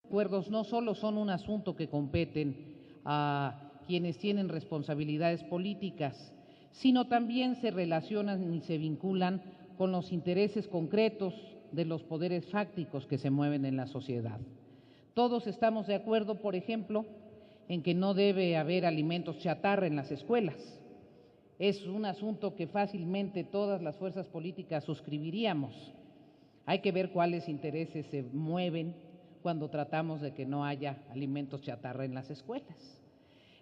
acuerdos no solo son un asunto que competen a quienes tienen responsabilidades políticas, sino también se relacionan y se vinculan con los intereses concretos de los poderes fácticos que se mueven en la sociedad. Todos estamos de acuerdo, por ejemplo, en que no debe haber alimentos chatarra en las escuelas. Es un asunto que fácilmente todas las fuerzas políticas suscribiríamos. Hay que ver cuáles intereses se mueven cuando tratamos de que no haya alimentos chatarra en las escuelas.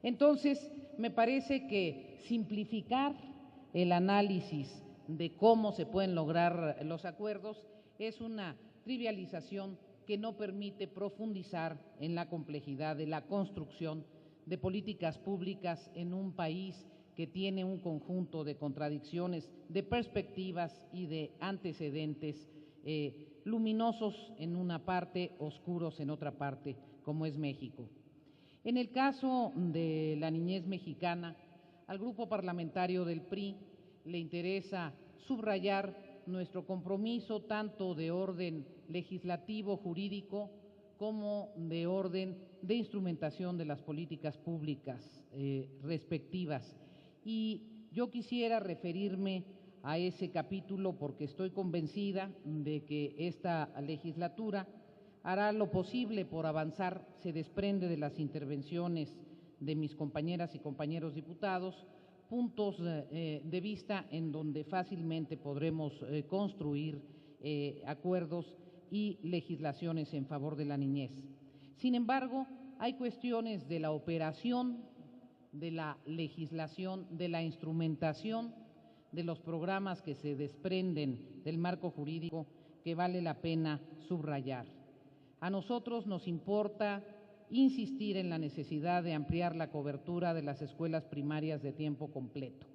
Entonces, me parece que simplificar el análisis de cómo se pueden lograr los acuerdos es una trivialización que no permite profundizar en la complejidad de la construcción de políticas públicas en un país que tiene un conjunto de contradicciones, de perspectivas y de antecedentes luminosos en una parte, oscuros en otra parte, como es México. En el caso de la niñez mexicana, al grupo parlamentario del PRI le interesa subrayar nuestro compromiso tanto de orden legislativo, jurídico, como de orden de instrumentación de las políticas públicas respectivas. Y yo quisiera referirme a ese capítulo porque estoy convencida de que esta legislatura hará lo posible por avanzar. Se desprende de las intervenciones de mis compañeras y compañeros diputados puntos de vista en donde fácilmente podremos construir acuerdos y legislaciones en favor de la niñez. Sin embargo, hay cuestiones de la operación, de la legislación, de la instrumentación, de los programas que se desprenden del marco jurídico que vale la pena subrayar. A nosotros nos importa insistir en la necesidad de ampliar la cobertura de las escuelas primarias de tiempo completo.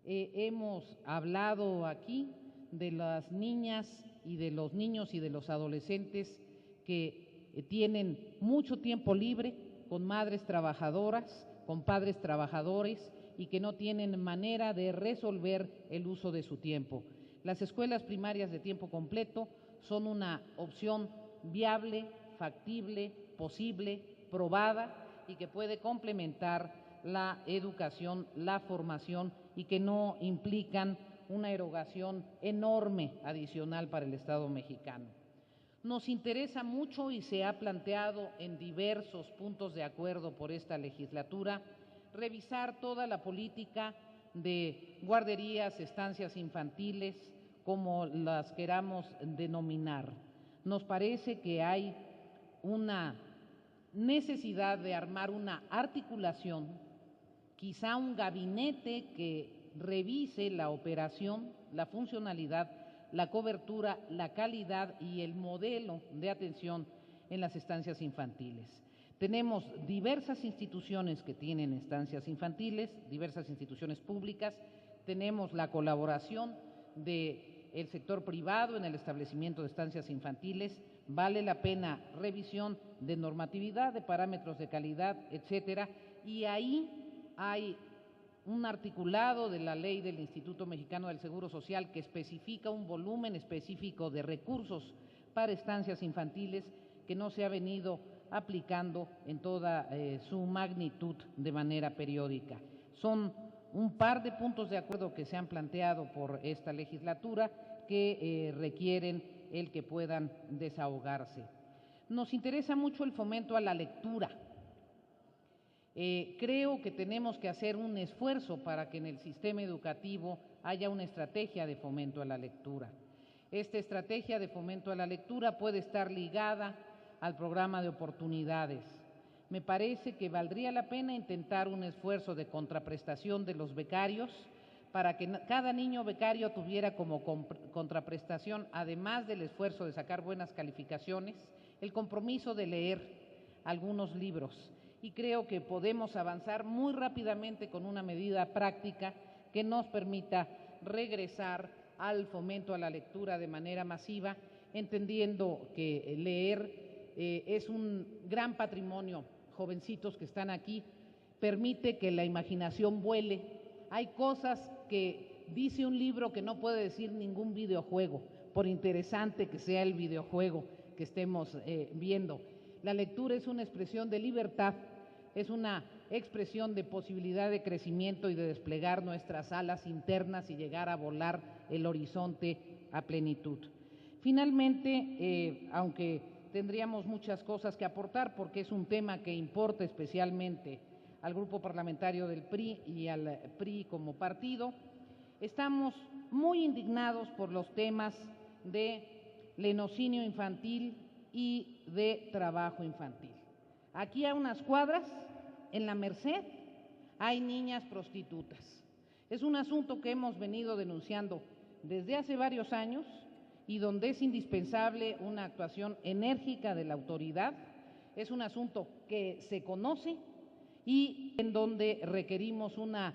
Hemos hablado aquí de las niñas y de los niños y de los adolescentes que tienen mucho tiempo libre, con madres trabajadoras, con padres trabajadores y que no tienen manera de resolver el uso de su tiempo. Las escuelas primarias de tiempo completo son una opción viable, factible, posible, probada y que puede complementar la educación, la formación y que no implican una erogación enorme adicional para el Estado mexicano. Nos interesa mucho y se ha planteado en diversos puntos de acuerdo por esta legislatura revisar toda la política de guarderías, estancias infantiles, como las queramos denominar. Nos parece que hay una necesidad de armar una articulación, quizá un gabinete que revise la operación, la funcionalidad, la cobertura, la calidad y el modelo de atención en las estancias infantiles. Tenemos diversas instituciones que tienen estancias infantiles, diversas instituciones públicas, tenemos la colaboración del sector privado en el establecimiento de estancias infantiles, vale la pena revisión de normatividad, de parámetros de calidad, etcétera, y ahí hay un articulado de la ley del Instituto Mexicano del Seguro Social que especifica un volumen específico de recursos para estancias infantiles que no se ha venido aplicando en toda su magnitud de manera periódica. Son un par de puntos de acuerdo que se han planteado por esta legislatura que requieren el que puedan desahogarse. Nos interesa mucho el fomento a la lectura. Creo que tenemos que hacer un esfuerzo para que en el sistema educativo haya una estrategia de fomento a la lectura. Esta estrategia de fomento a la lectura puede estar ligada al programa de oportunidades. Me parece que valdría la pena intentar un esfuerzo de contraprestación de los becarios para que cada niño becario tuviera como contraprestación, además del esfuerzo de sacar buenas calificaciones, el compromiso de leer algunos libros. Y creo que podemos avanzar muy rápidamente con una medida práctica que nos permita regresar al fomento a la lectura de manera masiva, entendiendo que leer es un gran patrimonio. Jovencitos que están aquí, permite que la imaginación vuele. Hay cosas que dice un libro que no puede decir ningún videojuego, por interesante que sea el videojuego. que estemos viendo. La lectura es una expresión de libertad, es una expresión de posibilidad de crecimiento y de desplegar nuestras alas internas y llegar a volar el horizonte a plenitud. Finalmente, aunque tendríamos muchas cosas que aportar porque es un tema que importa especialmente al grupo parlamentario del PRI y al PRI como partido, estamos muy indignados por los temas de lenocinio infantil y de trabajo infantil. Aquí a unas cuadras, en la Merced, hay niñas prostitutas. Es un asunto que hemos venido denunciando desde hace varios años y donde es indispensable una actuación enérgica de la autoridad. Es un asunto que se conoce y en donde requerimos una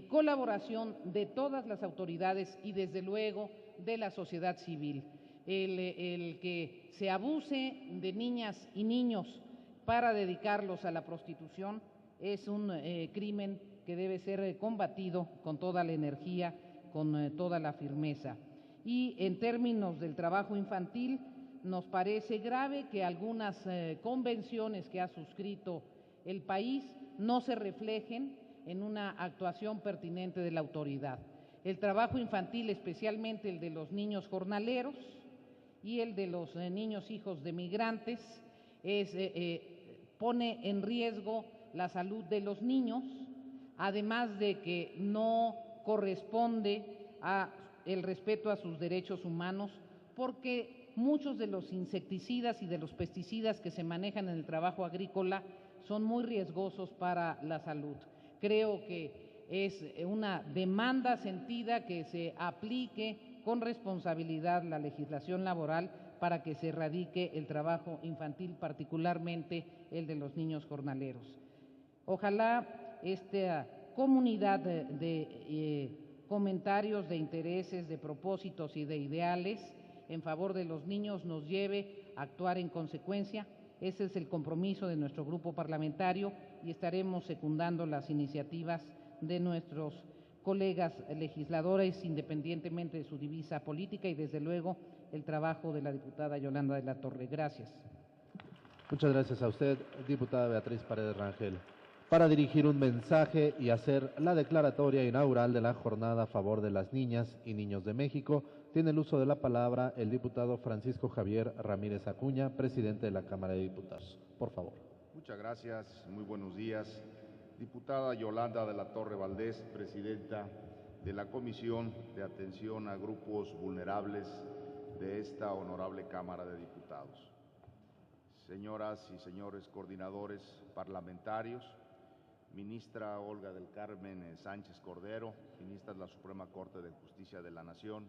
colaboración de todas las autoridades y desde luego de la sociedad civil. El que se abuse de niñas y niños para dedicarlos a la prostitución es un crimen que debe ser combatido con toda la energía, con toda la firmeza. Y en términos del trabajo infantil, nos parece grave que algunas convenciones que ha suscrito el país no se reflejen en una actuación pertinente de la autoridad. El trabajo infantil, especialmente el de los niños jornaleros y el de los niños hijos de migrantes, pone en riesgo la salud de los niños, además de que no corresponde a el respeto a sus derechos humanos, porque muchos de los insecticidas y de los pesticidas que se manejan en el trabajo agrícola son muy riesgosos para la salud. Creo que es una demanda sentida que se aplique con responsabilidad la legislación laboral para que se erradique el trabajo infantil, particularmente el de los niños jornaleros. Ojalá esta comunidad de comentarios, de intereses, de propósitos y de ideales en favor de los niños nos lleve a actuar en consecuencia. Ese es el compromiso de nuestro grupo parlamentario y estaremos secundando las iniciativas de nuestros colegas legisladores, independientemente de su divisa política, y desde luego el trabajo de la diputada Yolanda de la Torre. Gracias. Muchas gracias a usted, diputada Beatriz Paredes Rangel. Para dirigir un mensaje y hacer la declaratoria inaugural de la jornada a favor de las niñas y niños de México, tiene el uso de la palabra el diputado Francisco Javier Ramírez Acuña, presidente de la Cámara de Diputados. Por favor. Muchas gracias, muy buenos días. Diputada Yolanda de la Torre Valdés, presidenta de la Comisión de Atención a Grupos Vulnerables de esta honorable Cámara de Diputados. Señoras y señores coordinadores parlamentarios, ministra Olga del Carmen Sánchez Cordero, ministra de la Suprema Corte de Justicia de la Nación,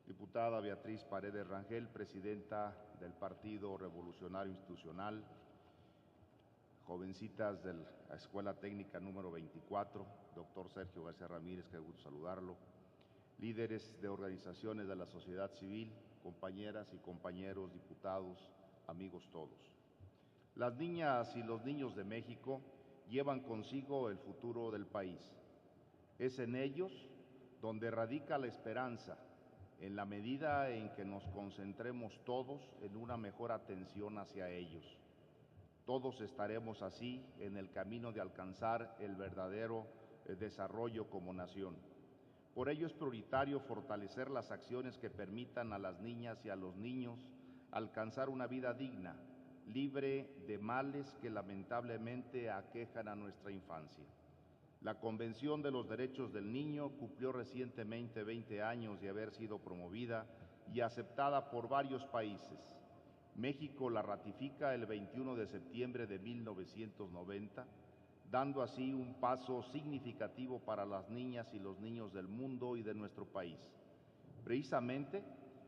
diputada Beatriz Paredes Rangel, presidenta del Partido Revolucionario Institucional, jovencitas de la Escuela Técnica número 24, doctor Sergio García Ramírez, que gusto saludarlo, líderes de organizaciones de la sociedad civil, compañeras y compañeros diputados, amigos todos. Las niñas y los niños de México llevan consigo el futuro del país. Es en ellos donde radica la esperanza, en la medida en que nos concentremos todos en una mejor atención hacia ellos. Todos estaremos así en el camino de alcanzar el verdadero desarrollo como nación. Por ello es prioritario fortalecer las acciones que permitan a las niñas y a los niños alcanzar una vida digna, libre de males que lamentablemente aquejan a nuestra infancia. La Convención de los Derechos del Niño cumplió recientemente 20 años de haber sido promovida y aceptada por varios países. México la ratifica el 21 de septiembre de 1990, dando así un paso significativo para las niñas y los niños del mundo y de nuestro país. Precisamente,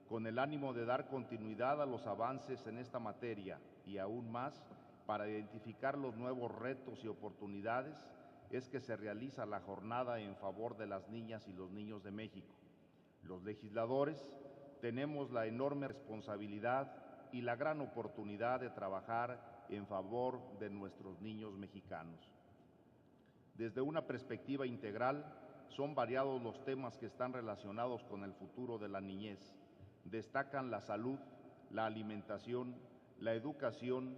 con el ánimo de dar continuidad a los avances en esta materia y aún más para identificar los nuevos retos y oportunidades, es que se realiza la jornada en favor de las niñas y los niños de México. Los legisladores tenemos la enorme responsabilidad y la gran oportunidad de trabajar en favor de nuestros niños mexicanos. Desde una perspectiva integral, son variados los temas que están relacionados con el futuro de la niñez. Destacan la salud, la alimentación, la educación